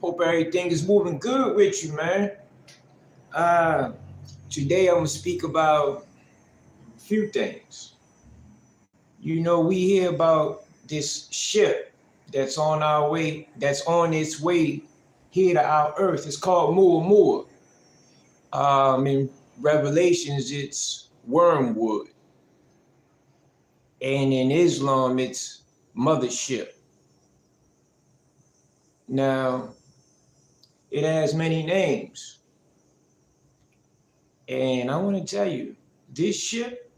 Hope everything is moving good with you, man. Uh, Today I'm gonna speak about a few things. We hear about this ship that's on our way, that's on its way here to our earth. It's called Muamua. In Revelations, it's wormwood, and in Islam, it's mothership. Now, it has many names, and I want to tell you, this ship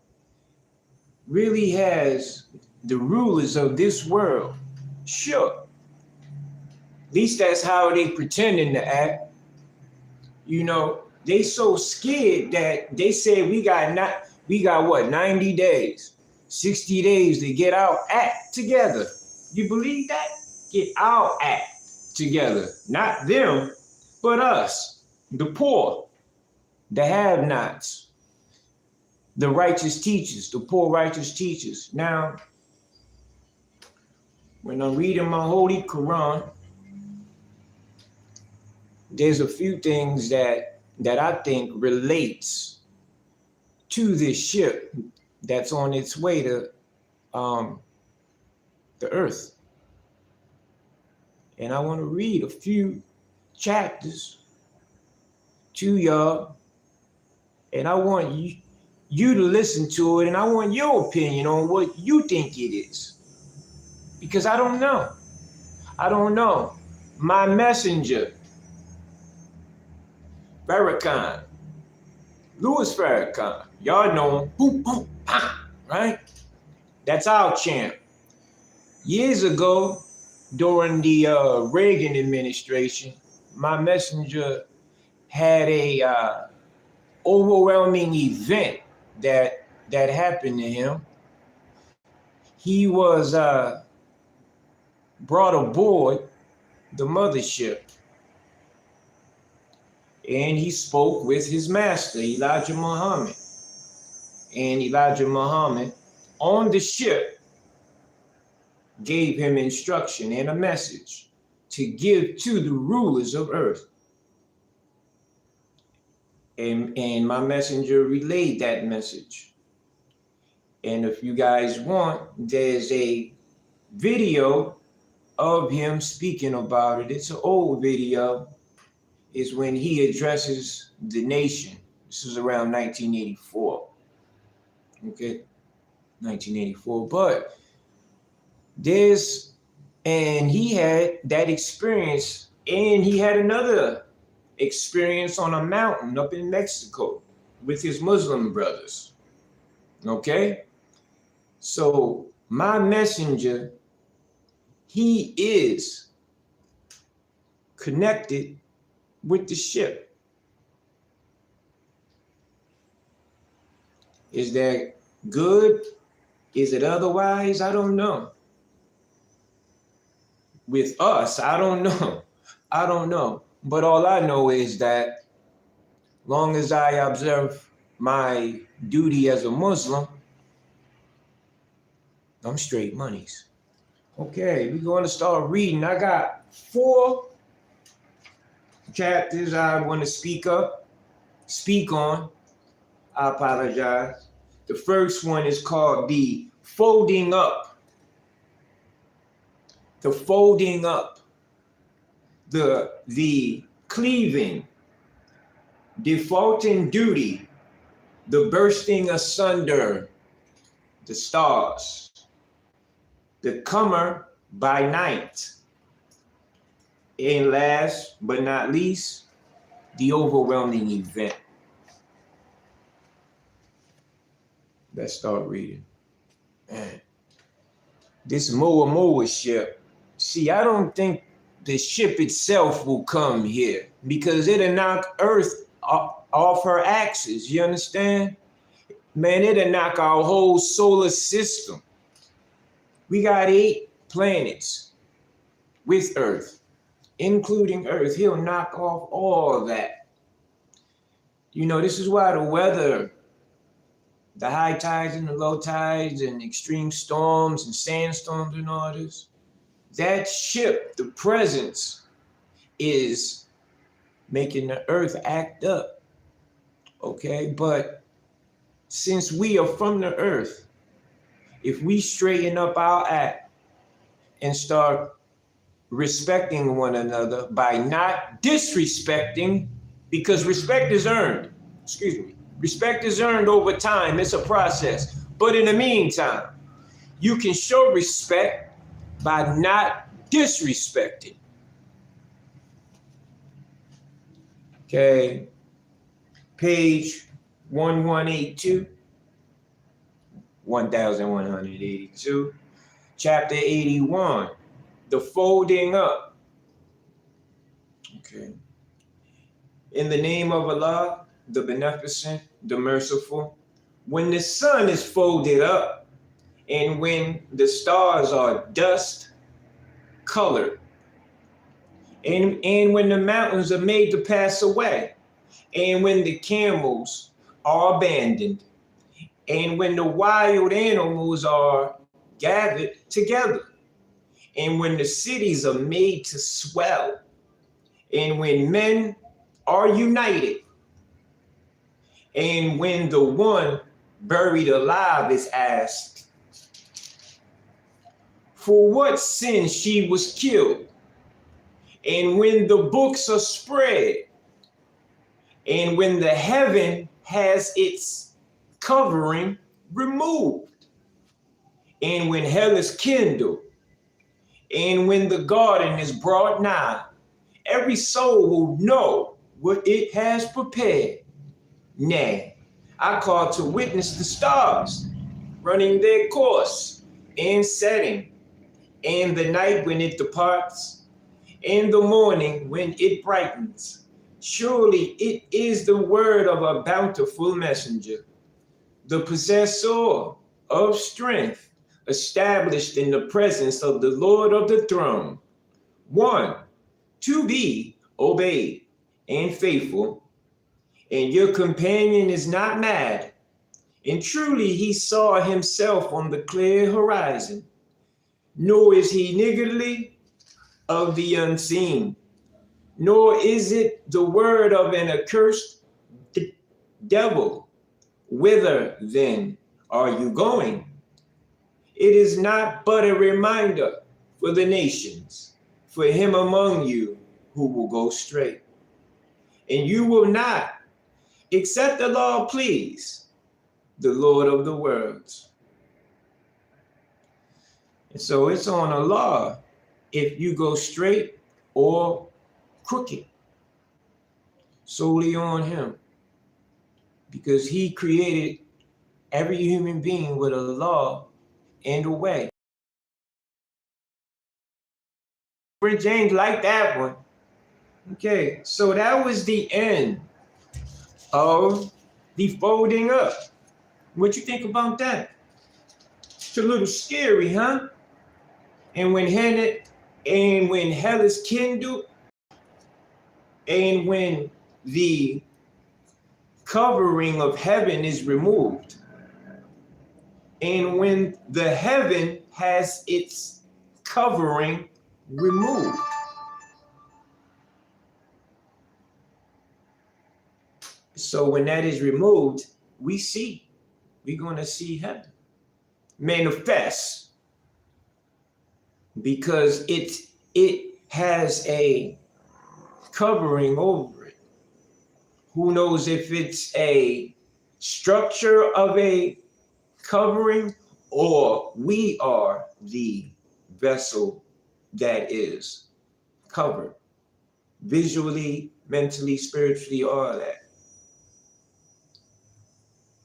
really has the rulers of this world shook. At least that's how they pretending to act. They so scared that they said we got what, 90 days, 60 days to get our act together. You believe that? Get our act together. Not them, but us, the poor, the have-nots, the righteous teachers, the poor righteous teachers. Now, when I'm reading my Holy Quran, there's a few things that I think relates to this ship that's on its way to the earth. And I want to read a few chapters to y'all, and I want you to listen to it, and I want your opinion on what you think it is. Because I don't know. My messenger, Farrakhan, Louis Farrakhan, y'all know him, boom, boom, bam, right? That's our champ. Years ago, during the Reagan administration, my messenger had a overwhelming event that happened to him. He was brought aboard the mothership, and he spoke with his master, Elijah Muhammad. And Elijah Muhammad on the ship gave him instruction and a message to give to the rulers of earth. And my messenger relayed that message. And if you guys want, there's a video of him speaking about it. It's an old video. It's when he addresses the nation. This is around 1984. Okay, 1984. But he had that experience, and he had another experience on a mountain up in Mexico with his Muslim brothers. Okay? So my messenger, he is connected with the ship. Is that good? Is it otherwise? I don't know. With us, I don't know. But all I know is that long as I observe my duty as a Muslim, I'm straight monies. Okay, we're going to start reading. I got 4 chapters I want to speak on. I apologize. The first one is called the folding up. The folding up. The cleaving, defaulting duty, the bursting asunder, the stars, the comer by night, and last but not least, the overwhelming event. Let's start reading. Man, this Muamua ship. See, I don't think the ship itself will come here because it'll knock Earth off her axis. You understand? Man, it'll knock our whole solar system. We got 8 planets with Earth, including Earth. He'll knock off all that. This is why the weather, the high tides and the low tides and extreme storms and sandstorms and all this, that ship, the presence, is making the earth act up. Okay, but since we are from the earth, if we straighten up our act and start respecting one another by not disrespecting, because respect is earned. Excuse me. Respect is earned over time. It's a process. But in the meantime, you can show respect by not disrespecting. Okay. Page 1182. 1182. Chapter 81. The folding up. Okay. In the name of Allah, the Beneficent, the Merciful, when the sun is folded up and when the stars are dust colored, and when the mountains are made to pass away, and when the camels are abandoned, and when the wild animals are gathered together, and when the cities are made to swell, and when men are united, and when the one buried alive is asked, for what sin she was killed, and when the books are spread, and when the heaven has its covering removed, and when hell is kindled, and when the garden is brought nigh, every soul will know what it has prepared. Nay, I call to witness the stars running their course and setting, and the night when it departs, and the morning when it brightens. Surely it is the word of a bountiful messenger, the possessor of strength, established in the presence of the Lord of the throne, one to be obeyed and faithful. And your companion is not mad, and truly he saw himself on the clear horizon, nor is he niggardly of the unseen, nor is it the word of an accursed devil. Whither then are you going? It is not but a reminder for the nations, for him among you who will go straight. And you will not, except the Lord please, the Lord of the worlds. And so it's on Allah if you go straight or crooked, solely on him, because he created every human being with a law and a way. Brent James liked that one. Okay, so that was the end of the folding up. What you think about that? It's a little scary, huh? And when hell is kindled, and when the covering of heaven is removed, and when the heaven has its covering removed. So when that is removed, we're going to see heaven manifest, because it has a covering over it. Who knows if it's a structure of a covering, or we are the vessel that is covered visually, mentally, spiritually, all that.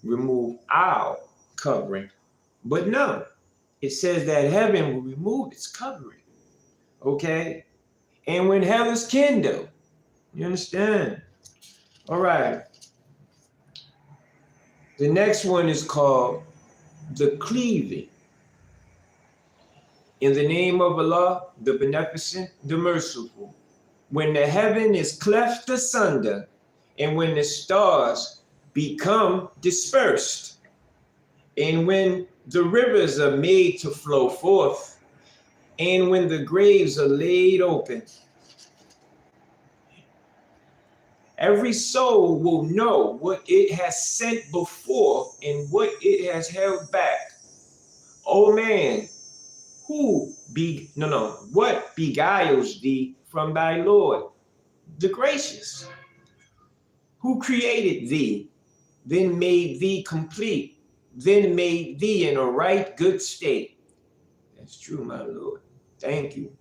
Remove our covering. But no, it says that heaven will remove its covering. Okay? And when hell is kindled, you understand? All right. The next one is called the cleaving. In the name of Allah, the Beneficent, the Merciful, when the heaven is cleft asunder, and when the stars become dispersed, and when the rivers are made to flow forth, and when the graves are laid open, Every soul will know what it has sent before and what it has held back. O man, what beguiles thee from thy Lord, the gracious, who created thee, then made thee complete, then made thee in a right good state. That's true, my Lord. Thank you.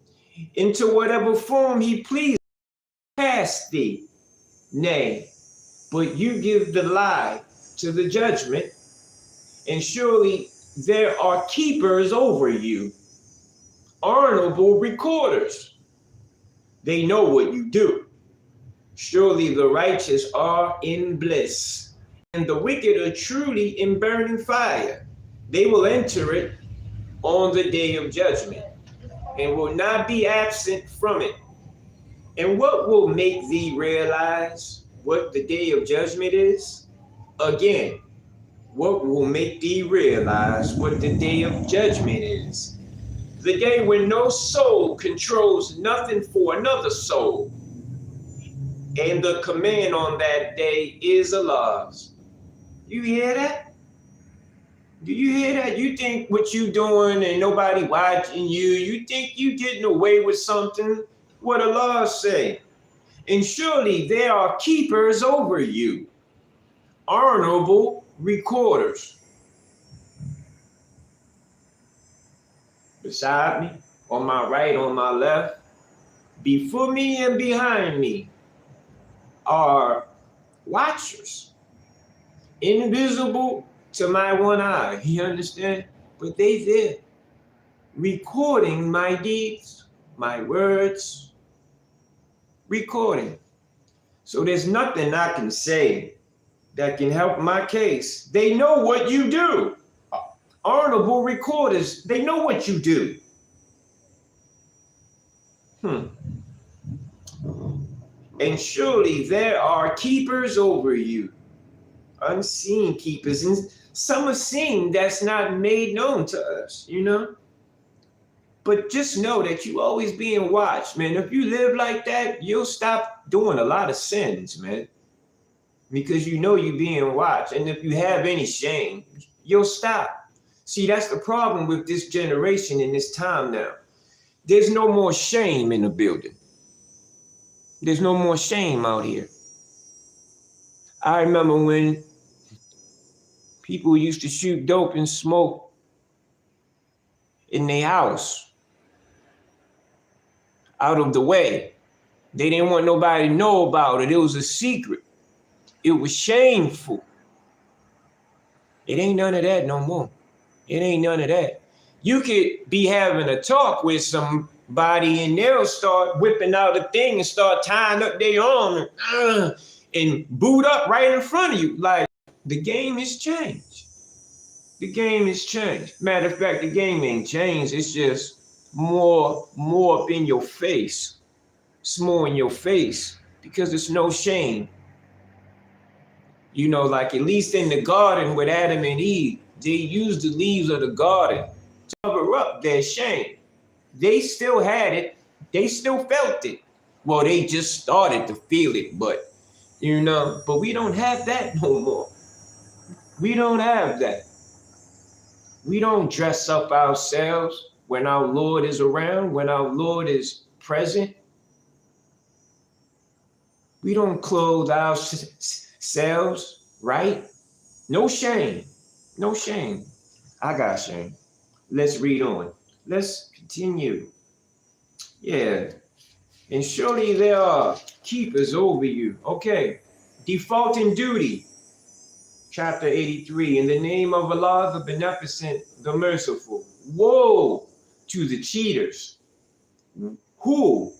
Into whatever form he pleased, cast thee. Nay, but you give the lie to the judgment, and surely there are keepers over you, honorable recorders. They know what you do. Surely the righteous are in bliss, and the wicked are truly in burning fire. They will enter it on the day of judgment, and will not be absent from it. And what will make thee realize what the day of judgment is? Again, what will make thee realize what the day of judgment is? The day when no soul controls nothing for another soul. And the command on that day is Allah's. You hear that? Do you hear that? You think what you doing and nobody watching you, you think you getting away with something? What Allah say? And surely there are keepers over you, honorable recorders. Beside me, on my right, on my left, before me and behind me are watchers, invisible to my one eye, you understand? But they there, recording my deeds, my words, recording. So there's nothing I can say that can help my case. They know what you do. Honorable recorders, they know what you do. And surely there are keepers over you, unseen keepers, and some are seen that's not made known to us, you know? But just know that you always being watched, man. If you live like that, you'll stop doing a lot of sins, man. Because you know you're being watched. And if you have any shame, you'll stop. See, that's the problem with this generation in this time now. There's no more shame in the building. There's no more shame out here. I remember when people used to shoot dope and smoke in their house, out of the way. They didn't want nobody to know about it. It was a secret. It was shameful. It ain't none of that no more. It ain't none of that. You could be having a talk with somebody and they'll start whipping out a thing and start tying up their arm and boot up right in front of you. Like, the game has changed. The game has changed. Matter of fact, the game ain't changed. It's just more up in your face. It's more in your face because there's no shame. You know, like at least in the garden with Adam and Eve, they used the leaves of the garden to cover up their shame. They still had it. They still felt it. Well, they just started to feel it, but we don't have that no more. We don't have that. We don't dress up ourselves when our Lord is around, when our Lord is present. We don't clothe ourselves, right? No shame. No shame. I got shame. Let's read on. Let's continue. Yeah. And surely there are keepers over you. Okay. Defaulting duty. Chapter 83. In the name of Allah, the Beneficent, the Merciful. Woe to the cheaters who,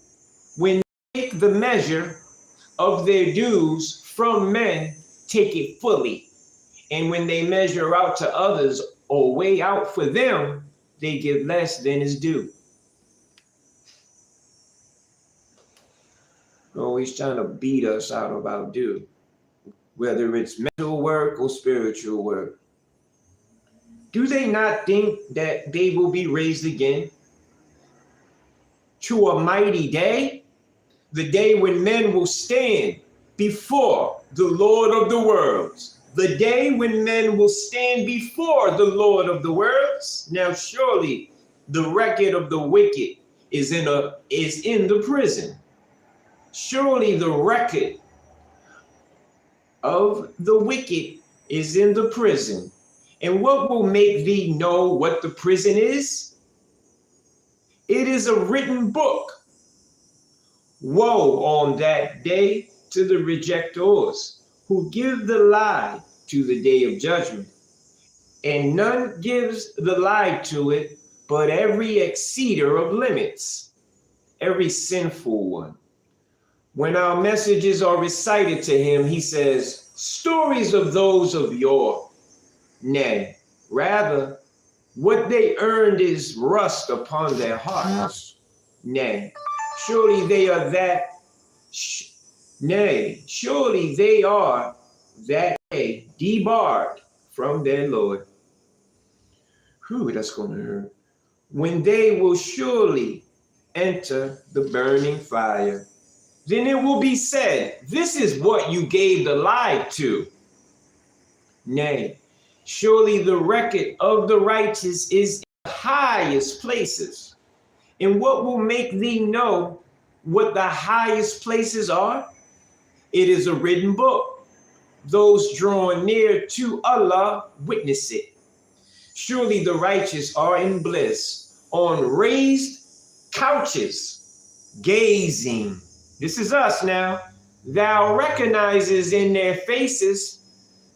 when they take the measure of their dues from men, take it fully. And when they measure out to others or weigh out for them, they give less than is due. Always trying to beat us out of our due, whether it's mental work or spiritual work. Do they not think that they will be raised again to a mighty day? The day when men will stand before the Lord of the worlds. The day when men will stand before the Lord of the worlds. Now surely the record of the wicked is in the prison. Surely the record of the wicked is in the prison. And what will make thee know what the prison is? It is a written book. Woe on that day to the rejectors who give the lie to the day of judgment. And none gives the lie to it, but every exceeder of limits, every sinful one. When our messages are recited to him, he says, stories of those of yore. Nay, rather, what they earned is rust upon their hearts. Nay, surely they are that. Nay, surely they are that day debarred from their Lord. Whew, that's going to hurt. When they will surely enter the burning fire, then it will be said, this is what you gave the lie to. Nay, surely the record of the righteous is in the highest places. And what will make thee know what the highest places are? It is a written book. Those drawing near to Allah witness it. Surely the righteous are in bliss on raised couches, gazing. This is us now. Thou recognizes in their faces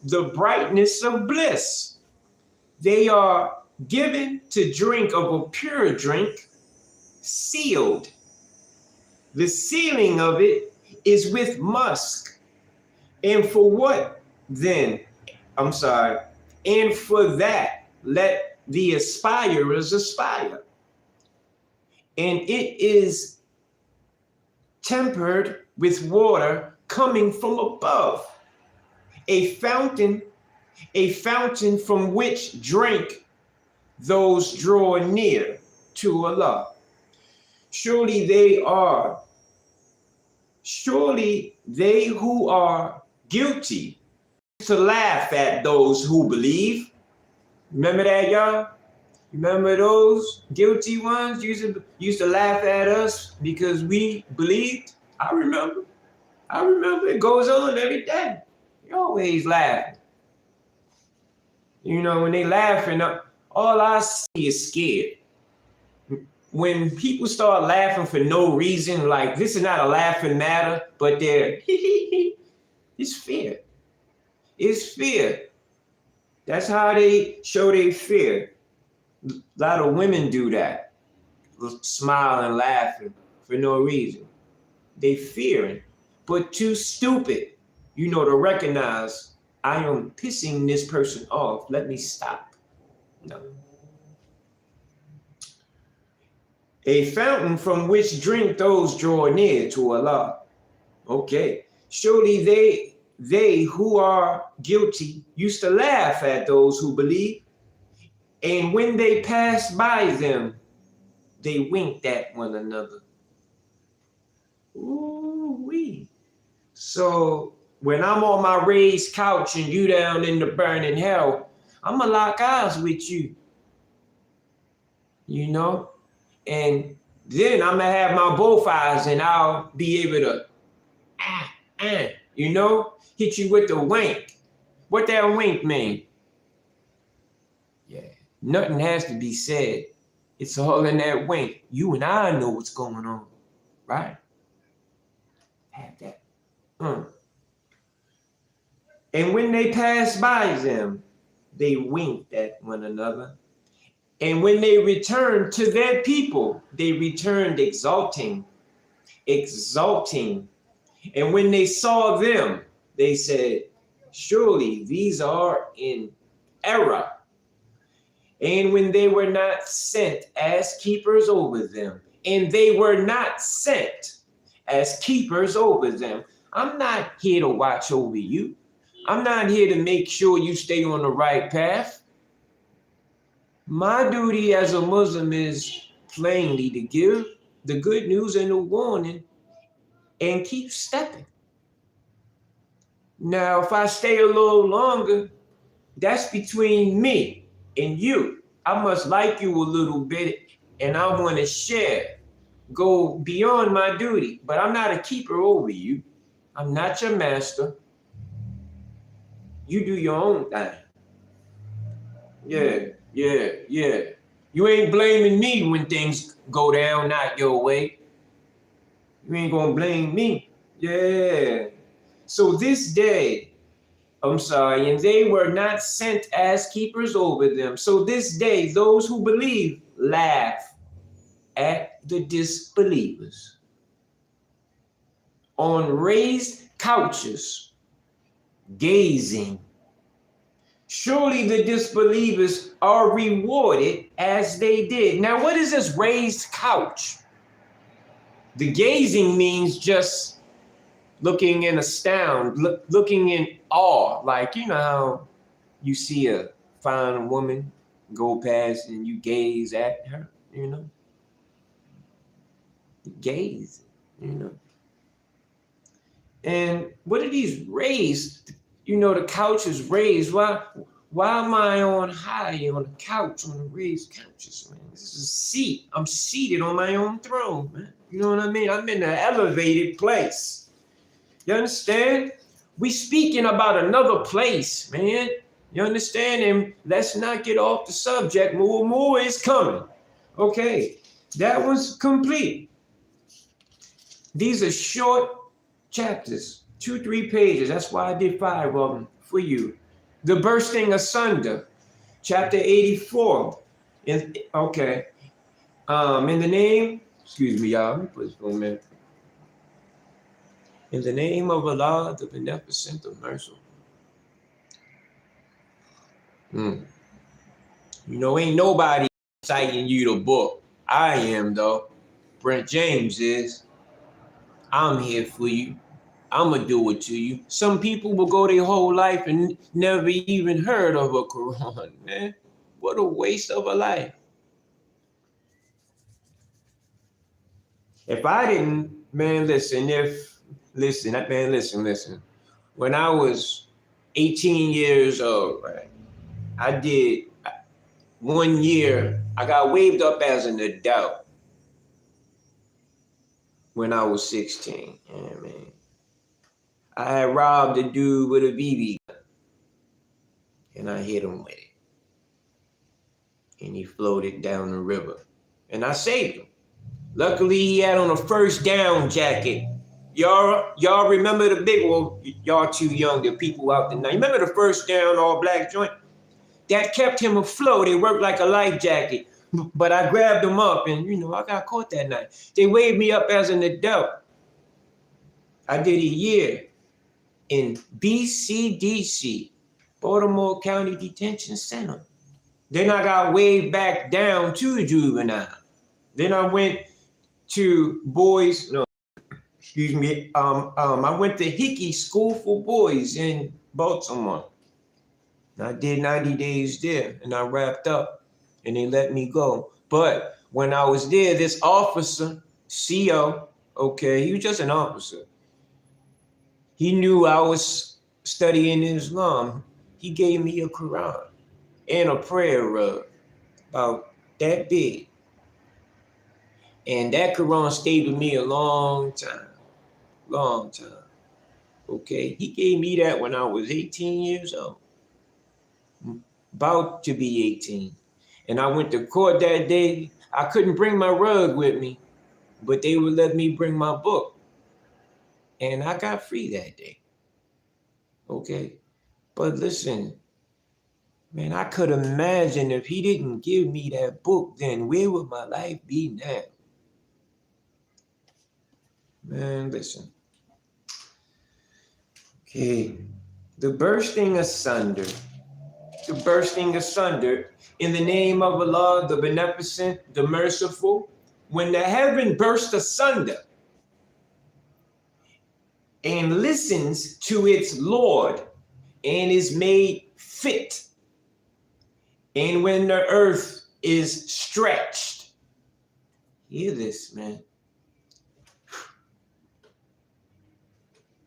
the brightness of bliss. They are given to drink of a pure drink, sealed. The sealing of it is with musk. And for what then? And for that, let the aspirers aspire. And it is tempered with water coming from above, a fountain from which drink those draw near to Allah. Surely they who are guilty to laugh at those who believe. Remember that, y'all? Remember those guilty ones used to laugh at us because we believed? I remember. It goes on every day. You're always laughing. You know, when they laughing, all I see is scared. When people start laughing for no reason, like this is not a laughing matter, but they're it's fear. It's fear. That's how they show their fear. A lot of women do that, smiling, laughing for no reason. They fearing, but too stupid, to recognize I am pissing this person off. Let me stop. No. A fountain from which drink those draw near to Allah. Okay. Surely they who are guilty used to laugh at those who believe. And when they passed by them, they winked at one another. Ooh-wee. So when I'm on my raised couch and you down in the burning hell, I'm going to lock eyes with you. And then I'm going to have my both eyes and I'll be able to, hit you with the wink. What that wink mean? Yeah, nothing has to be said. It's all in that wink. You and I know what's going on, right? Have that. And when they passed by them, they winked at one another. And when they returned to their people, they returned exulting. And when they saw them, they said, surely these are in error. And when they were not sent as keepers over them, I'm not here to watch over you. I'm not here to make sure you stay on the right path. My duty as a Muslim is plainly to give the good news and the warning and keep stepping. Now, if I stay a little longer, that's between me and you. I must like you a little bit, and I want to share, go beyond my duty. But I'm not a keeper over you. I'm not your master. You do your own thing. Yeah, yeah, yeah. You ain't blaming me when things go down not your way. You ain't gonna blame me. Yeah. So this day, I'm sorry, and they were not sent as keepers over them. So this day, those who believe laugh at the disbelievers on raised couches, gazing. Surely the disbelievers are rewarded as they did. Now, what is this raised couch? The gazing means just looking in astound, looking in awe. Like, you know how you see a fine woman go past and you gaze at her, you know? Gaze, you know? And what are these raised? You know, the couch is raised. Why am I on high on a couch, on a raised couches, man? This is a seat. I'm seated on my own throne, man. You know what I mean? I'm in an elevated place. You understand? We speaking about another place, man. You understand? And let's not get off the subject. More is coming. Okay, that was complete. These are short chapters, 2-3 pages. That's why I did 5 of them for you. The bursting asunder, chapter 84. Okay. In the name, excuse me, y'all. Let me put this for a minute. In the name of Allah, the beneficent, the merciful. You know, ain't nobody citing you the book. I am, though. Brent James is. I'm here for you. I'm going to do it to you. Some people will go their whole life and never even heard of a Quran, man. What a waste of a life. If I didn't, man, listen. When I was 18 years old, right, I did 1 year. I got waived up as an adult when I was 16. Yeah, man. I had robbed a dude with a BB gun, and I hit him with it. And he floated down the river, and I saved him. Luckily, he had on a first down jacket. Y'all remember the big one? Y'all too young, the people out there now. You remember the first down all black joint? That kept him afloat. It worked like a life jacket. But I grabbed him up and, you know, I got caught that night. They waved me up as an adult. I did a year in BCDC, Baltimore County Detention Center. Then I got waved back down to juvenile. Then I went to I went to Hickey School for Boys in Baltimore. I did 90 days there and I wrapped up and they let me go. But when I was there, this officer, CO, okay, he was just an officer. He knew I was studying Islam. He gave me a Quran and a prayer rug about that big. And that Quran stayed with me a long time. Okay, he gave me that when I was 18 years old. About to be 18. And I went to court that day. I couldn't bring my rug with me, but they would let me bring my book. And I got free that day. Okay. But listen, man, I could imagine if he didn't give me that book, then where would my life be now? Man, listen. Okay. The bursting asunder. In the name of Allah, the beneficent, the merciful. When the heaven burst asunder and listens to its Lord and is made fit, and when the earth is stretched. Hear this, man.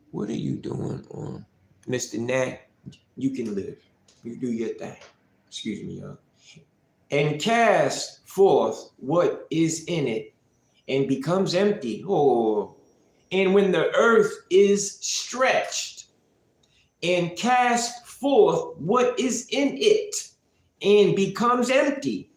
What are you doing on Mr. Nat, you can live. You do your thing. Excuse me, y'all. And cast forth what is in it and becomes empty. Oh, and when the earth is stretched and cast forth what is in it and becomes empty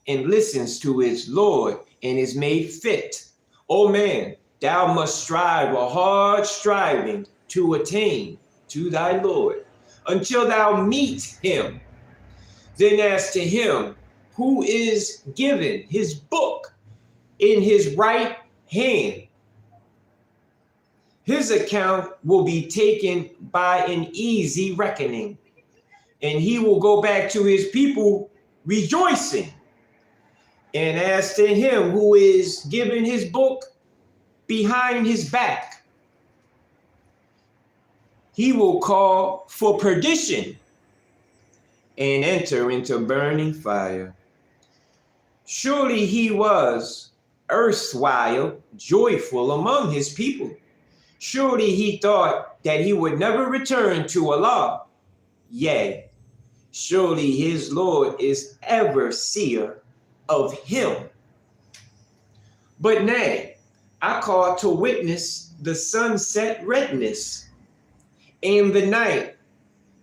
and listens to its Lord and is made fit. Oh man, thou must strive a hard striving to attain to thy Lord until thou meet him. Then as to him who is given his book in his right hand, his account will be taken by an easy reckoning, and he will go back to his people rejoicing. And as to him who is given his book behind his back, he will call for perdition and enter into burning fire. Surely he was erstwhile joyful among his people. Surely he thought that he would never return to Allah. Yea, surely his Lord is ever seer of him. But nay, I call to witness the sunset redness, and the night,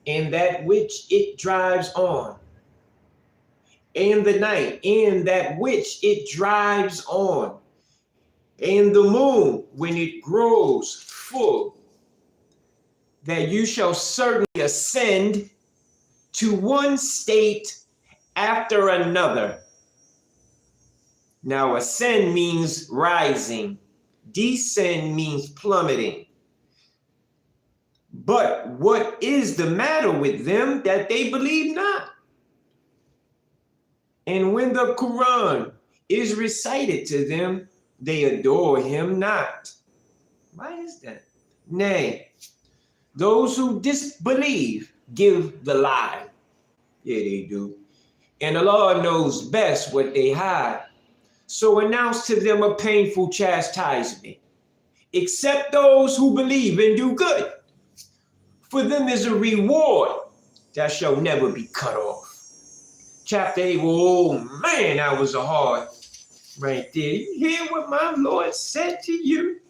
and that which it drives on, and the night, and that which it drives on, and the moon when it grows full, that you shall certainly ascend to one state after another. Now, ascend means rising, descend means plummeting. But what is the matter with them that they believe not? And when the Quran is recited to them, they adore him not. Why is that? Nay, those who disbelieve give the lie. Yeah, they do. And Allah knows best what they hide. So announce to them a painful chastisement, except those who believe and do good. For them is a reward that shall never be cut off. Chapter 8, oh man, that was a hard right there. You hear what my Lord said to you?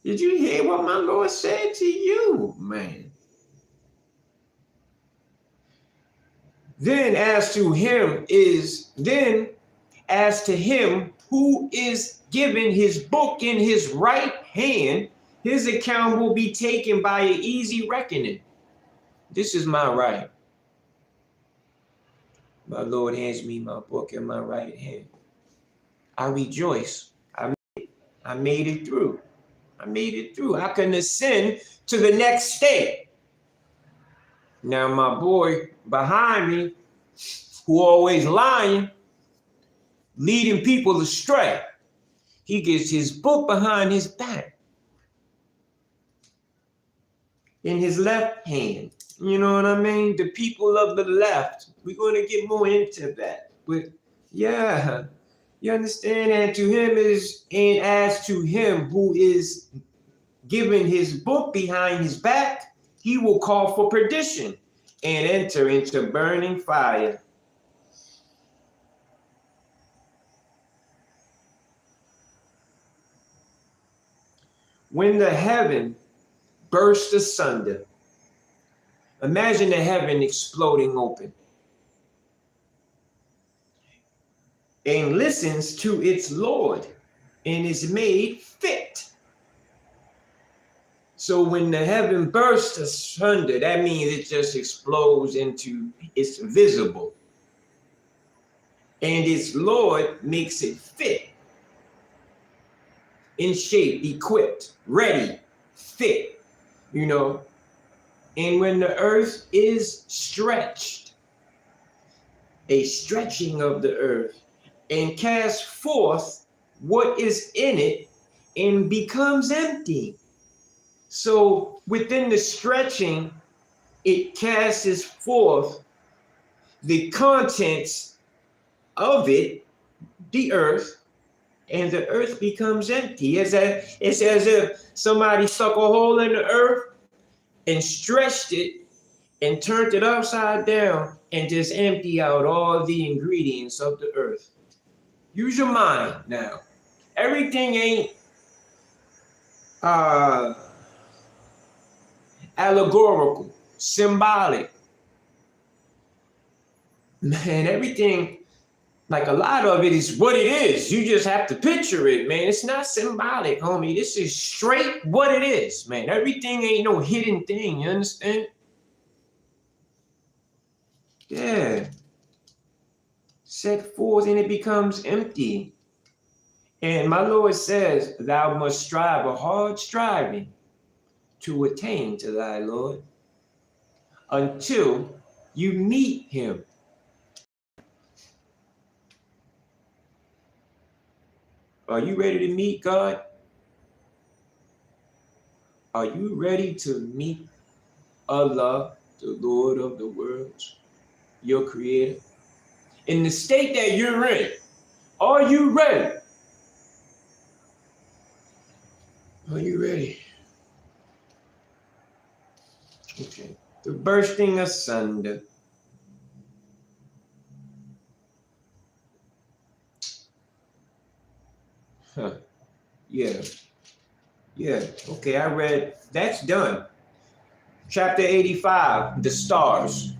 Did you hear what my Lord said to you, man? Then as to him who is given his book in his right hand, his account will be taken by an easy reckoning. This is my right. My Lord hands me my book in my right hand. I rejoice. I made it through. I made it through. I can ascend to the next state. Now my boy behind me, who always lying, leading people astray, he gets his book behind his back in his left hand. You know what I mean? The people of the left. We're going to get more into that. But yeah, you understand? And as to him who is given his book behind his back, he will call for perdition and enter into burning fire. When the heaven burst asunder, imagine the heaven exploding open and listens to its Lord and is made fit. So when the heaven bursts asunder, that means it just explodes into, it's visible. And its Lord makes it fit, in shape, equipped, ready, fit, you know. And when the earth is stretched, a stretching of the earth, and cast forth what is in it and becomes empty. So within the stretching, it casts forth the contents of it, the earth, and the earth becomes empty. It's as if somebody stuck a hole in the earth and stretched it and turned it upside down and just empty out all the ingredients of the earth. Use your mind now. Everything ain't allegorical, symbolic. Man, everything, like a lot of it is what it is. You just have to picture it, man. It's not symbolic, homie. This is straight what it is, man. Everything ain't no hidden thing, you understand? Yeah. Set forth and it becomes empty. And my Lord says, thou must strive a hard striving to attain to thy Lord until you meet him. Are you ready to meet God? Are you ready to meet Allah, the Lord of the worlds, your creator? In the state that you're in, are you ready? Are you ready? Okay. The bursting asunder. Huh. Yeah. Yeah. Okay, I read. That's done. Chapter 85, the stars.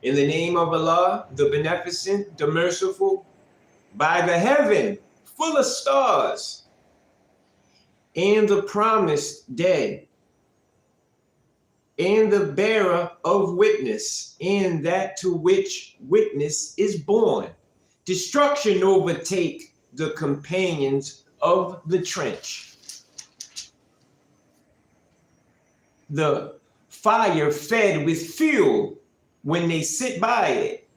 In the name of Allah, the beneficent, the merciful, by the heaven full of stars, and the promised day, and the bearer of witness, and that to which witness is born. Destruction overtake the companions of the trench. The fire fed with fuel when they sit by it,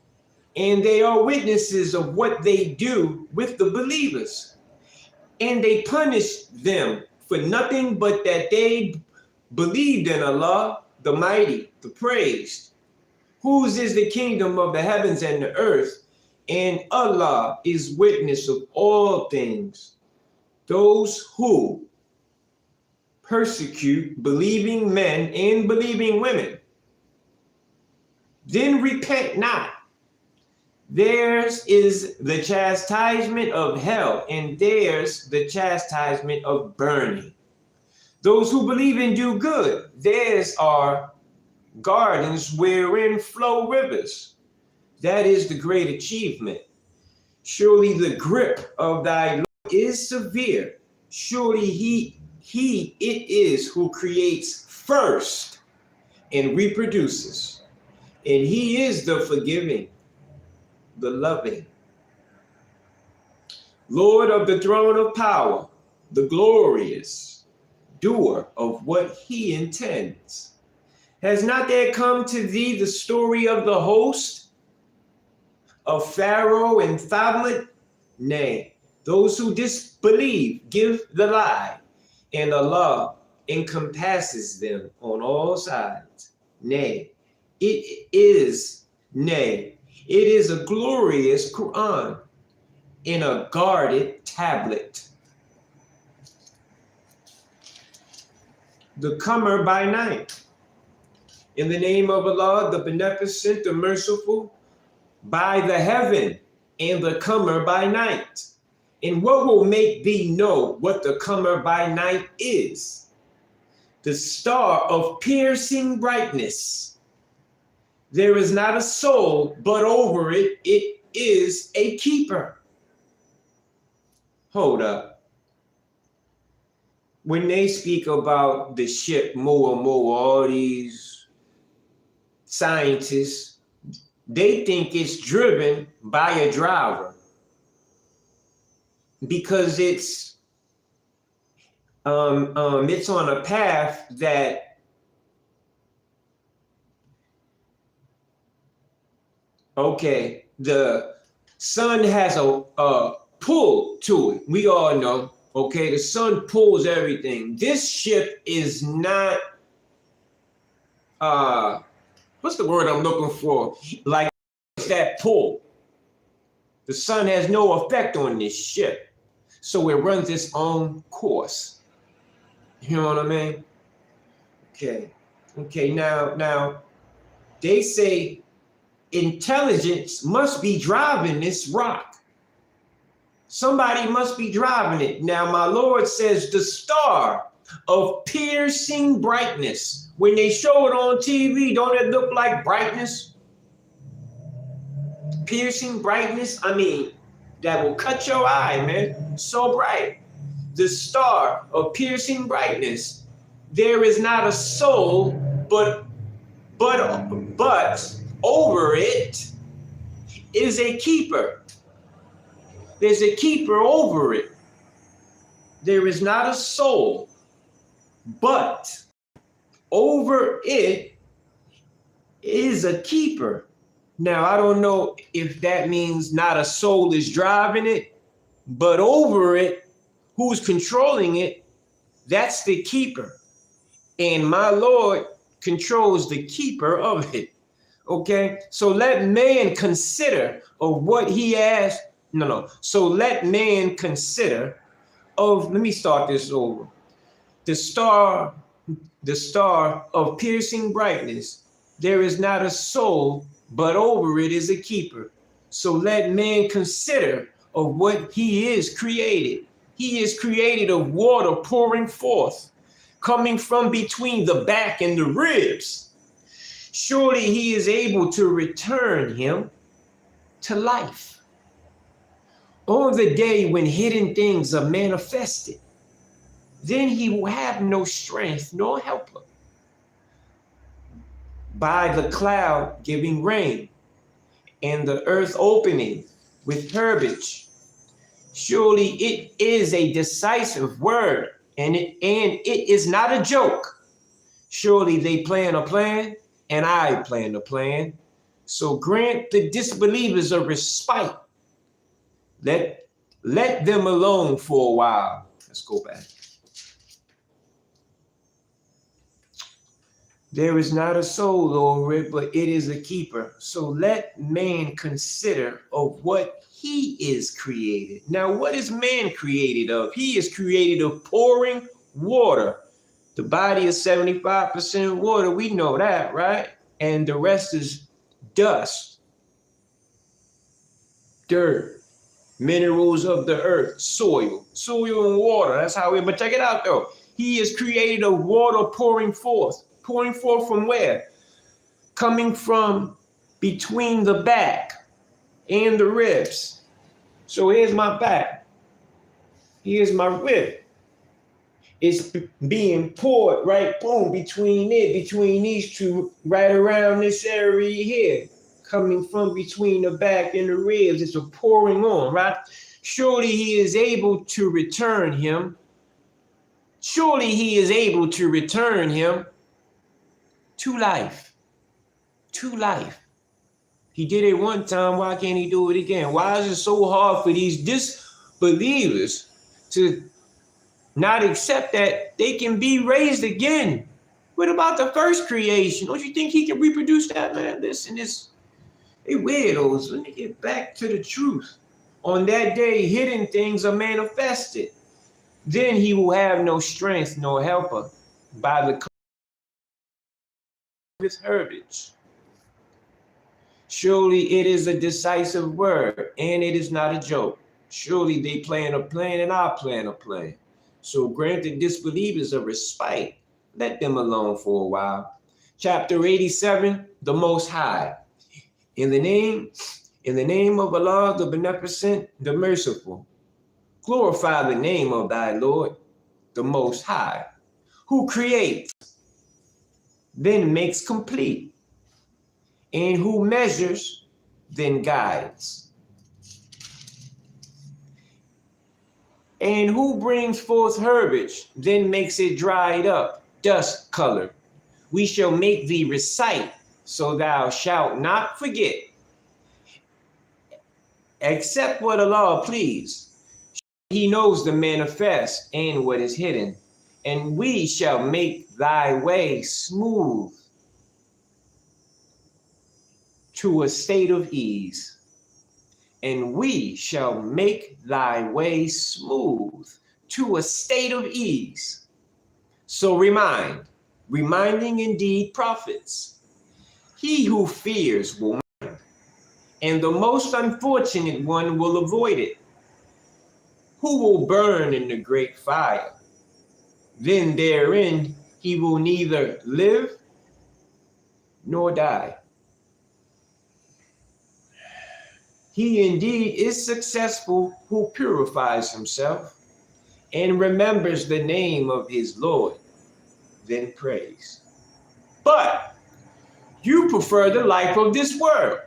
and they are witnesses of what they do with the believers. And they punish them for nothing but that they believed in Allah, the mighty, the praised, whose is the kingdom of the heavens and the earth, and Allah is witness of all things. Those who persecute believing men and believing women, then repent not. Theirs is the chastisement of hell, and theirs the chastisement of burning. Those who believe and do good, theirs are gardens wherein flow rivers. That is the great achievement. Surely the grip of thy Lord is severe. Surely he it is who creates first and reproduces. And he is the forgiving, the loving, Lord of the throne of power, the glorious, doer of what he intends. Has not there come to thee the story of the host of Pharaoh and Thablet? Nay, those who disbelieve give the lie, and Allah encompasses them on all sides. Nay, it is a glorious Quran in a guarded tablet. The comer by night. In the name of Allah, the beneficent, the merciful, by the heaven, and the comer by night. And what will make thee know what the comer by night is? The star of piercing brightness. There is not a soul, but over it, it is a keeper. Hold up. When they speak about the ship Moa, all these scientists, they think it's driven by a driver because it's on a path that the sun has a pull to it. We all know, okay, the sun pulls everything. This ship is not, what's the word I'm looking for? Like that pull. The sun has no effect on this ship. So it runs its own course. You know what I mean? Okay. Now they say intelligence must be driving this rock. Somebody must be driving it. Now, my Lord says the star of piercing brightness. When they show it on TV, don't it look like brightness? Piercing brightness. I mean, that will cut your eye, man. So bright. The star of piercing brightness. There is not a soul, but over it is a keeper. There's a keeper over it. There is not a soul, but over it is a keeper. Now, I don't know if that means not a soul is driving it, but over it, who's controlling it, that's the keeper. And my Lord controls the keeper of it. Okay, so let man consider of what he has. So let man consider of, let me start this over. The star of piercing brightness, there is not a soul, but over it is a keeper. So let man consider of what he is created. He is created of water pouring forth, coming from between the back and the ribs. Surely he is able to return him to life. On the day when hidden things are manifested, then he will have no strength nor helper. By the cloud giving rain, and the earth opening with herbage, surely it is a decisive word, and it is not a joke. Surely they plan a plan, and I plan a plan. So grant the disbelievers a respite. Let them alone for a while. Let's go back. There is not a soul over it, but it is a keeper. So let man consider of what he is created. Now, what is man created of? He is created of pouring water. The body is 75% water. We know that, right? And the rest is dust, dirt, minerals of the earth, soil and water. That's how we, but check it out though. He is created of water pouring forth. Pouring forth from where? Coming from between the back and the ribs. So here's my back. Here's my rib. It's being poured right, boom, between these two, right around this area here. Coming from between the back and the ribs. It's a pouring on, right? Surely he is able to return him. Surely he is able to return him to life. To life. He did it one time. Why can't he do it again? Why is it so hard for these disbelievers to not accept that they can be raised again? What about the first creation? Don't you think he can reproduce that, man? Listen, they weirdos. Let me get back to the truth. On that day, hidden things are manifested. Then he will have no strength nor helper. By the with herbage. Surely it is a decisive word, and it is not a joke. Surely they plan a plan, and I plan a plan. So grant the disbelievers a respite. Let them alone for a while. Chapter 87, the Most High. In the name of Allah, the Beneficent, the Merciful. Glorify the name of thy Lord, the Most High, who creates, then makes complete, and who measures, then guides, and who brings forth herbage, then makes it dried up, dust colored. We shall make thee recite, so thou shalt not forget, except what Allah please. He knows the manifest and what is hidden. And we shall make thy way smooth to a state of ease. And we shall make thy way smooth to a state of ease. So remind, reminding indeed prophets. He who fears will mind, and the most unfortunate one will avoid it. Who will burn in the great fire? Then therein he will neither live nor die. He indeed is successful who purifies himself and remembers the name of his Lord, then prays. But you prefer the life of this world,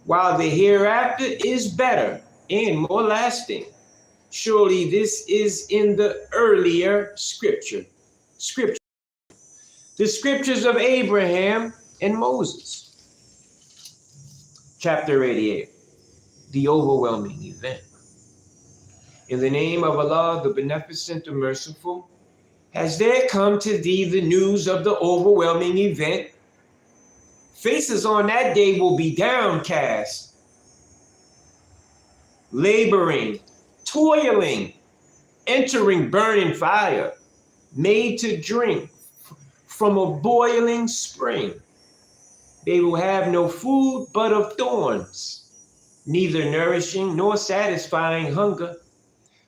while the hereafter is better and more lasting. Surely this is in the earlier scripture. The scriptures of Abraham and Moses. Chapter 88, the overwhelming event. In the name of Allah, the Beneficent, the Merciful, has there come to thee the news of the overwhelming event? Faces on that day will be downcast, laboring, toiling, entering burning fire, made to drink from a boiling spring. They will have no food but of thorns, neither nourishing nor satisfying hunger.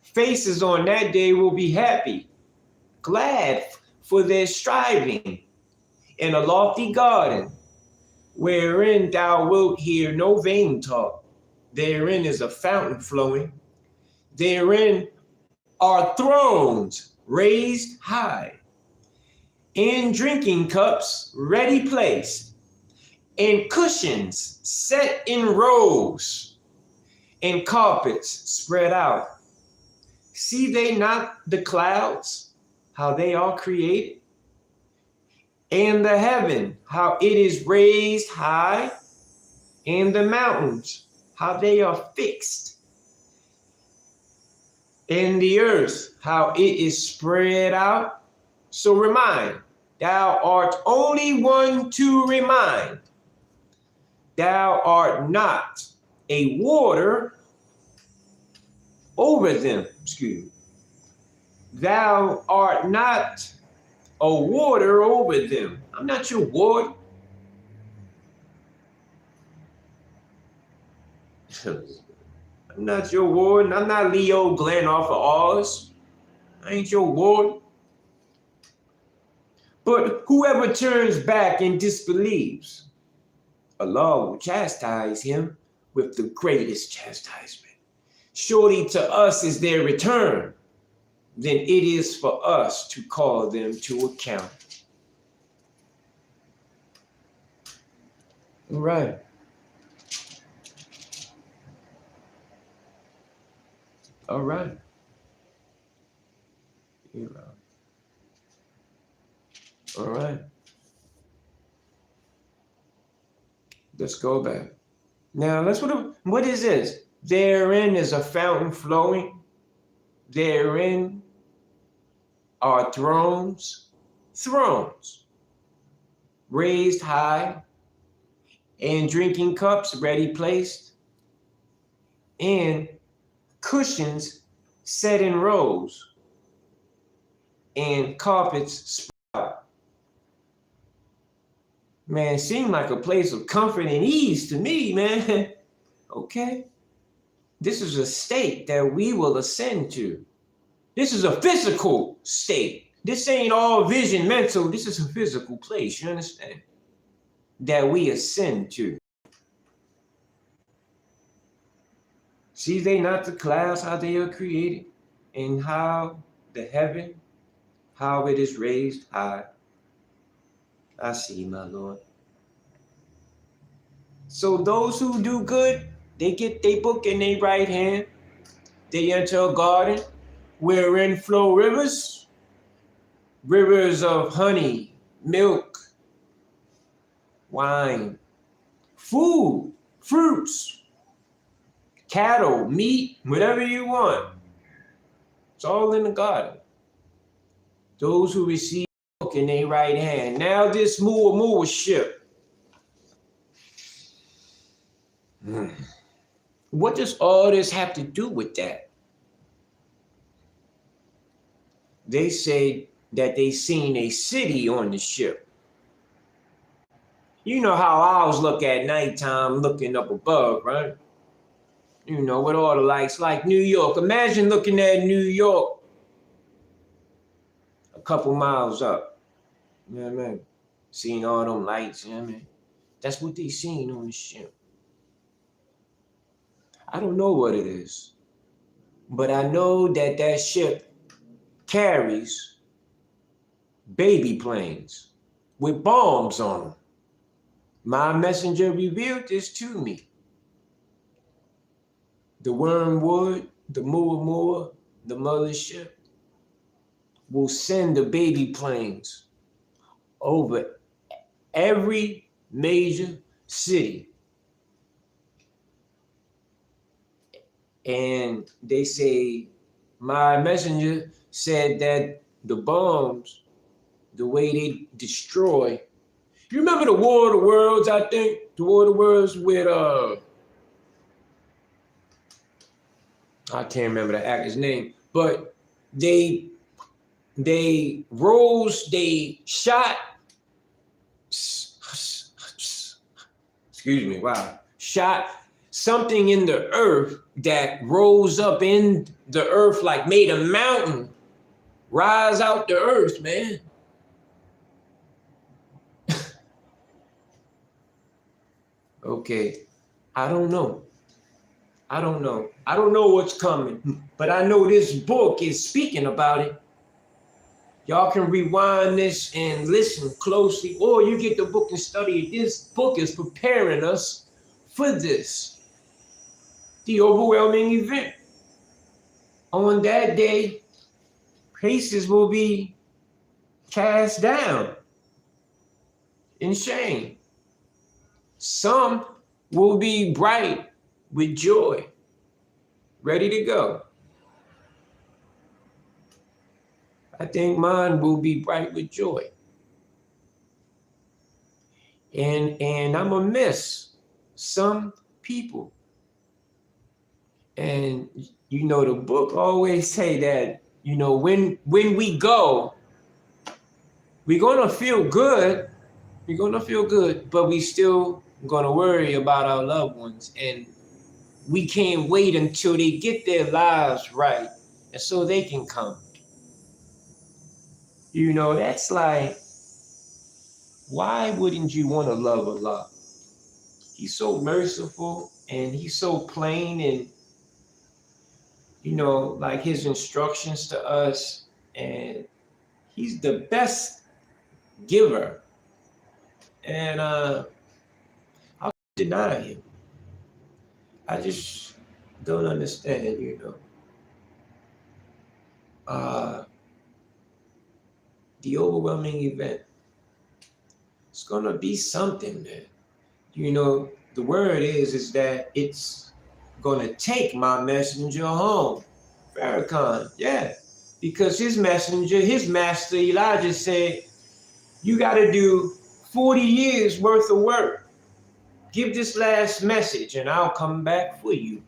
Faces on that day will be happy, glad for their striving, in a lofty garden, wherein thou wilt hear no vain talk. Therein is a fountain flowing. Therein are thrones raised high, and drinking cups ready placed, and cushions set in rows, and carpets spread out. See they not the clouds, how they are created? And the heaven, how it is raised high, and the mountains, how they are fixed, and the earth, how it is spread out. So remind, thou art only one to remind. Thou art not a warder over them. Thou art not a warder over them. I'm not your ward. I'm not your ward. I'm not Leo Glenn off of Oz. I ain't your ward. But whoever turns back and disbelieves, Allah will chastise him with the greatest chastisement. Surely to us is their return. Then it is for us to call them to account. All right. All right. All right. Let's go back. Now, what is this? Therein is a fountain flowing. Therein are thrones raised high, and drinking cups ready placed, and cushions set in rows, and carpets spread out. Man, it seemed like a place of comfort and ease to me, man. Okay. This is a state that we will ascend to. This is a physical state. This ain't all vision mental. This is a physical place, you understand? That we ascend to. See they not the clouds, how they are created, and how the heaven, how it is raised high. I see, my Lord. So those who do good, they get their book in their right hand. They enter a garden wherein flow rivers of honey, milk, wine, food, fruits, cattle, meat, whatever you want. It's all in the garden. Those who receive the book in their right hand. Now this Mu'awiyah ship. What does all this have to do with that? They say that they seen a city on the ship. You know how owls look at nighttime looking up above, right? You know, with all the lights, like New York. Imagine looking at New York a couple miles up. You know what I mean? Seeing all them lights, you know what I mean? That's what they seen on the ship. I don't know what it is, but I know that that ship carries baby planes with bombs on them. My messenger revealed this to me. The Wormwood, the Muamua, the mothership will send the baby planes over every major city. And they say, my messenger said that the bombs, the way they destroy. You remember the War of the Worlds, I think? The War of the Worlds with, I can't remember the actor's name, but they shot, excuse me, wow, shot something in the earth that rose up in the earth, like made a mountain rise out the earth, man. Okay, I don't know. I don't know what's coming, but I know this book is speaking about it. Y'all can rewind this and listen closely, or you get the book and study it. This book is preparing us for this. The overwhelming event. On that day, places will be cast down in shame. Some will be bright with joy, ready to go. I think mine will be bright with joy. And I'm gonna miss some people. And you know, the book always say that, you know, when we go, we're gonna feel good. We're gonna feel good, but we still gonna worry about our loved ones. And we can't wait until they get their lives right, and so they can come. You know, that's like, why wouldn't you want to love Allah? He's so merciful and he's so plain, and you know, like his instructions to us, and he's the best giver. And how deny him? I just don't understand, you know. The overwhelming event. It's gonna be something, man. You know, the word is that it's gonna take my messenger home. Farrakhan, yeah. Because his messenger, his master Elijah said, you gotta do 40 years worth of work. Give this last message and I'll come back for you.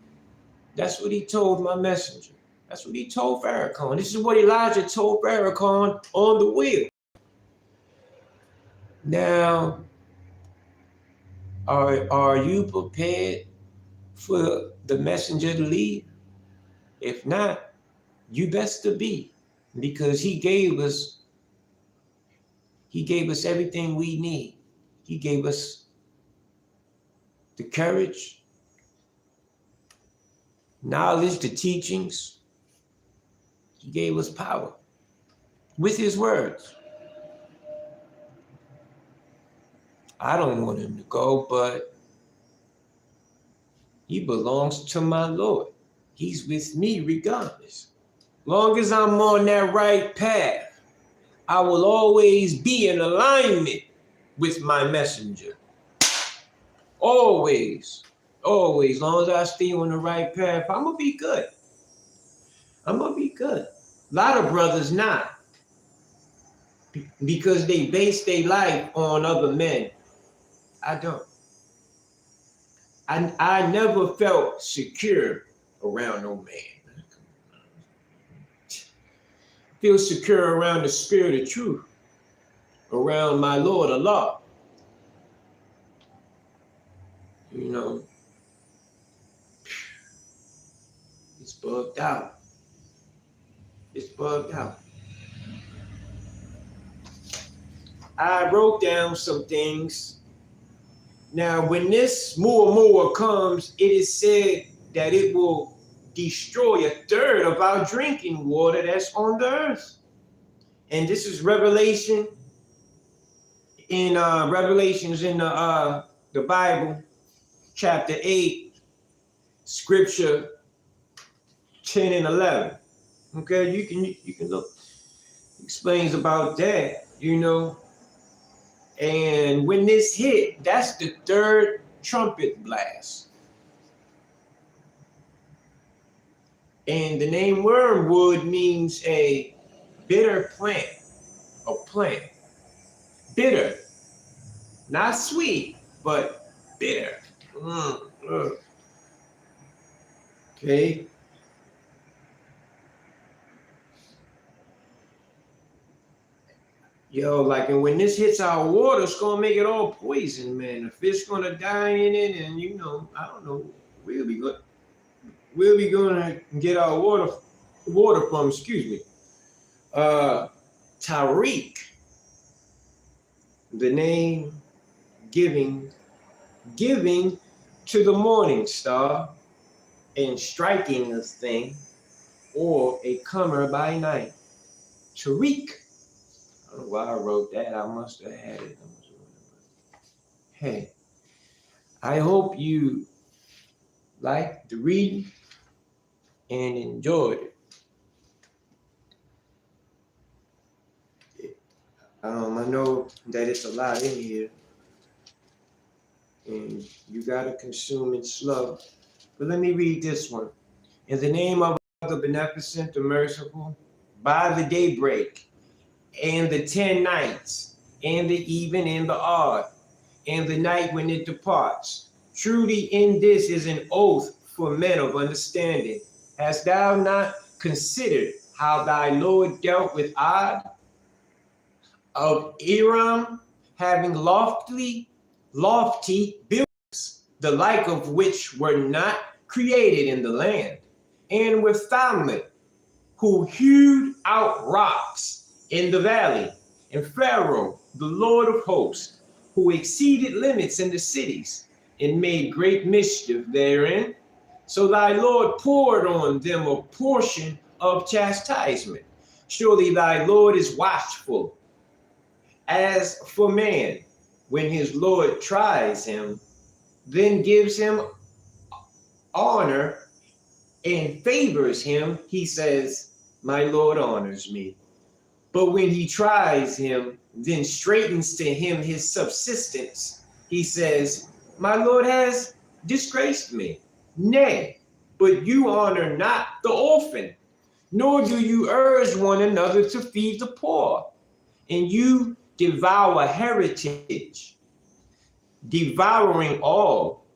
That's what he told my messenger. That's what he told Farrakhan. This is what Elijah told Farrakhan on the wheel. Now, are you prepared for the messenger to leave? If not, you best to be, because he gave us everything we need. He gave us the courage, knowledge, the teachings. He gave us power with his words. I don't want him to go, but he belongs to my Lord. He's with me regardless. Long as I'm on that right path, I will always be in alignment with my messenger. Always. Always. As long as I stay on the right path, I'm going to be good. I'm going to be good. A lot of brothers not. Because they base their life on other men. I don't. I never felt secure around no man. feel secure around the spirit of truth, around my Lord Allah. You know, it's bugged out. It's bugged out. I wrote down some things. Now, when this Muamua comes, it is said that it will destroy a third of our drinking water that's on the earth. And this is Revelation in Revelations in the Bible, chapter 8, scripture 10 and 11. Okay, you can look. Explains about that, you know. And when this hit, that's the third trumpet blast. And the name wormwood means a bitter plant, a plant. Bitter, not sweet, but bitter. Okay. Yo, like, and when this hits our water, it's gonna make it all poison, man. The fish gonna die in it, and you know, I don't know, we'll be good. Where we gonna get our water from? Excuse me. Tariq, the name giving to the morning star, and striking a thing, or a comer by night. Tariq. I don't know why I wrote that. I must have had it. Hey, I hope you liked the reading and enjoyed it. I know that it's a lot in here, and you gotta consume it slow. But let me read this one. In the name of the beneficent, the merciful, by the daybreak, and the 10 nights, and the even and the odd, and the night when it departs. Truly in this is an oath for men of understanding. Hast thou not considered how thy Lord dealt with Ad of Aram, having lofty buildings, the like of which were not created in the land, and with Thamud, who hewed out rocks in the valley, and Pharaoh, the Lord of hosts, who exceeded limits in the cities, and made great mischief therein. So thy Lord poured on them a portion of chastisement. Surely thy Lord is watchful. As for man, when his Lord tries him, then gives him honor and favors him, he says, my Lord honors me. But when he tries him, then straightens to him his subsistence, he says, my Lord has disgraced me. Nay, but you honor not the orphan, nor do you urge one another to feed the poor. And you devour heritage, devouring all,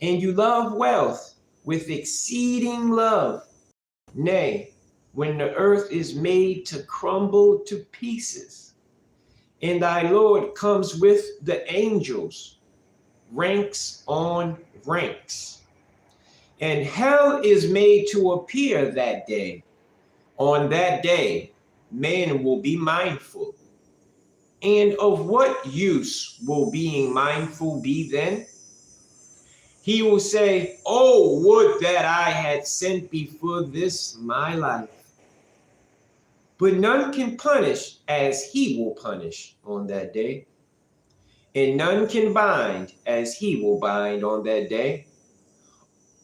and you love wealth with exceeding love. Nay, when the earth is made to crumble to pieces, and thy Lord comes with the angels, ranks on ranks, and hell is made to appear that day. On that day, man will be mindful. And of what use will being mindful be then? He will say, oh, would that I had sent before this my life. But none can punish as he will punish on that day. And none can bind as he will bind on that day.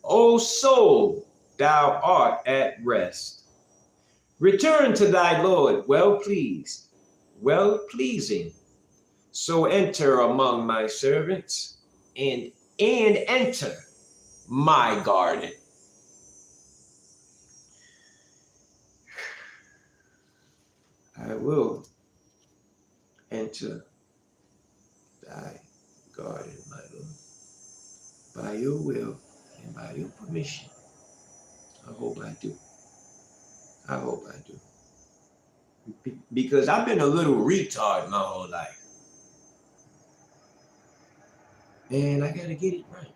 O soul, thou art at rest. Return to thy Lord well pleased, well pleasing. So enter among my servants and enter my garden. I will enter thy garden, my Lord, by your will and by your permission. I hope I do. I hope I do. because I've been a little retard my whole life. And I gotta get it right.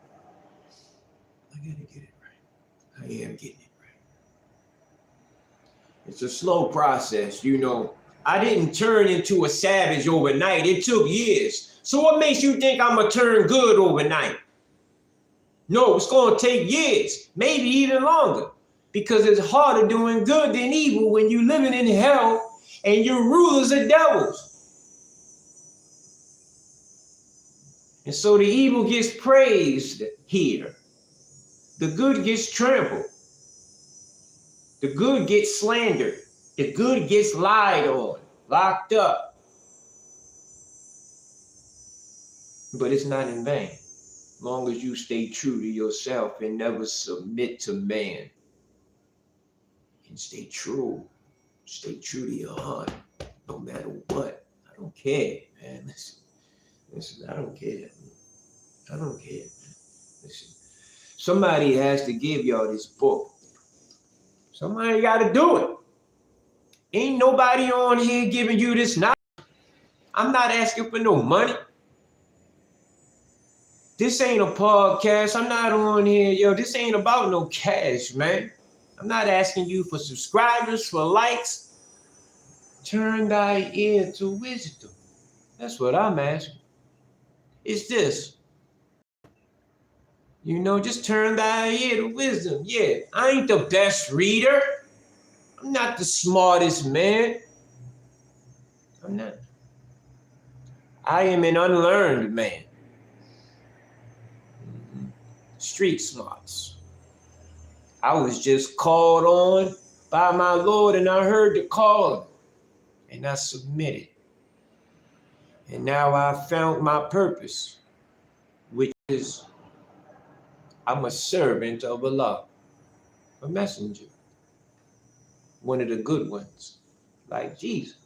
I gotta get it right. I am getting it right. It's a slow process, you know. I didn't turn into a savage overnight. It took years. So what makes you think I'm gonna turn good overnight? No, it's gonna take years, maybe even longer, because it's harder doing good than evil when you're living in hell and your rulers are devils. And so the evil gets praised here. The good gets trampled. The good gets slandered. The good gets lied on, locked up. But it's not in vain, as long as you stay true to yourself and never submit to man. And stay true to your heart, no matter what. I don't care, man. Listen, I don't care. I don't care, man. Listen, somebody has to give y'all this book. Somebody got to do it. Ain't nobody on here giving you this knowledge. I'm not asking for no money. This ain't a podcast. I'm not on here, yo. This ain't about no cash, man. I'm not asking you for subscribers, for likes. Turn thy ear to wisdom. That's what I'm asking. It's this. You know, just turn thy ear to wisdom. Yeah, I ain't the best reader. I'm not the smartest man. I'm not. I am an unlearned man. Street smarts. I was just called on by my Lord, and I heard the call, and I submitted. And now I found my purpose, which is I'm a servant of Allah, a messenger, one of the good ones, like Jesus.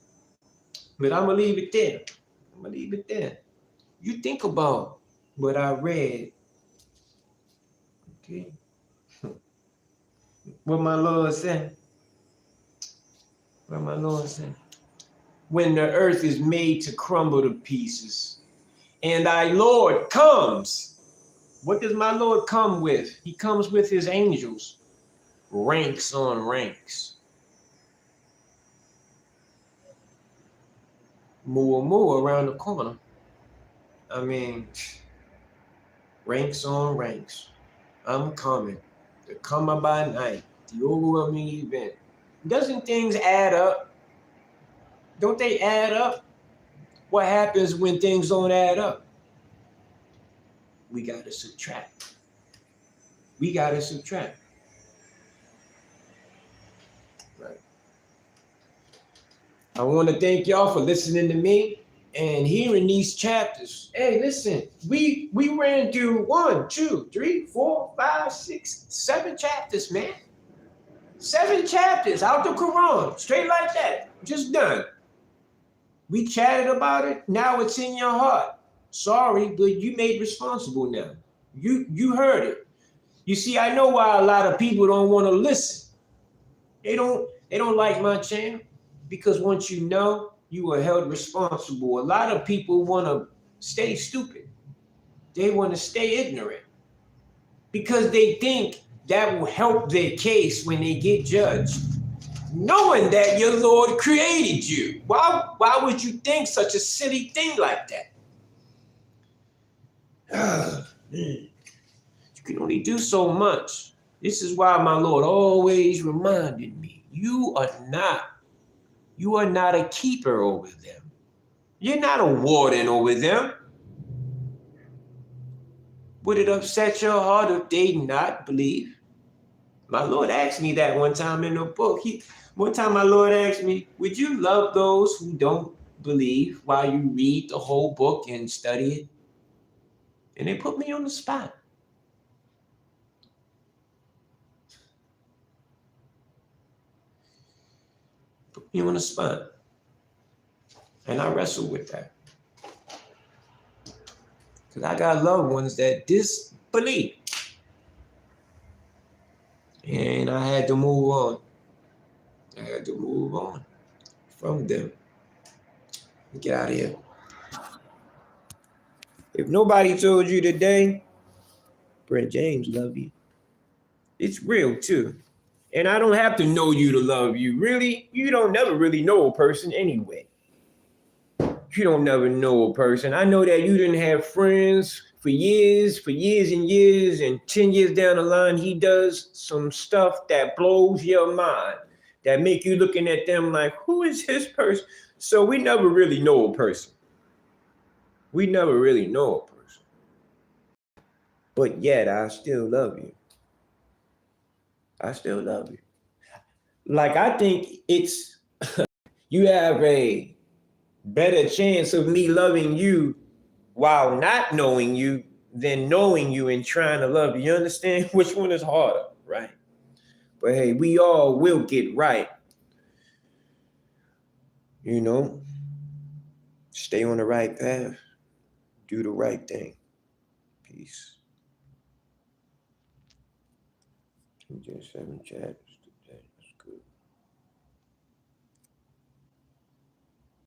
But I'm going to leave it there. You think about what I read, okay? What my Lord said. When the earth is made to crumble to pieces, and thy Lord comes. What does my Lord come with? He comes with his angels, ranks on ranks. More around the corner. I mean, ranks on ranks. I'm coming. The coming by night, the overwhelming event. Doesn't things add up? Don't they add up? What happens when things don't add up? We got to subtract. Right. I want to thank y'all for listening to me and hearing these chapters. Hey, listen, we ran through 1, 2, 3, 4, 5, 6, 7 chapters, man. 7 chapters out the Quran, straight like that, just done. We chatted about it. Now it's in your heart. Sorry, but you made responsible now. You heard it. You see, I know why a lot of people don't want to listen. They don't like my channel because once you know, you are held responsible. A lot of people want to stay stupid. They want to stay ignorant because they think that will help their case when they get judged. Knowing that your Lord created you. Why would you think such a silly thing like that? You can only do so much. This is why my Lord always reminded me, you are not a keeper over them. You're not a warden over them. Would it upset your heart if they not believe? My Lord asked me that one time in the book. One time my Lord asked me, would you love those who don't believe while you read the whole book and study it? And they put me on the spot. Put me on the spot. And I wrestle with that. Because I got loved ones that disbelieve. And I had to move on. from them. Get out of here. If nobody told you today, Brent James love you. It's real too. And I don't have to know you to love you. Really, you don't never really know a person anyway. You don't never know a person. I know that you didn't have friends for years and years, and 10 years down the line, he does some stuff that blows your mind, that make you looking at them like, who is this person? So we never really know a person. We never really know a person. But yet I still love you. I still love you. Like I think it's you have a better chance of me loving you while not knowing you than knowing you and trying to love you. You understand which one is harder, right? But hey, we all will get right. You know, stay on the right path, do the right thing. Peace. Just 7 chapters.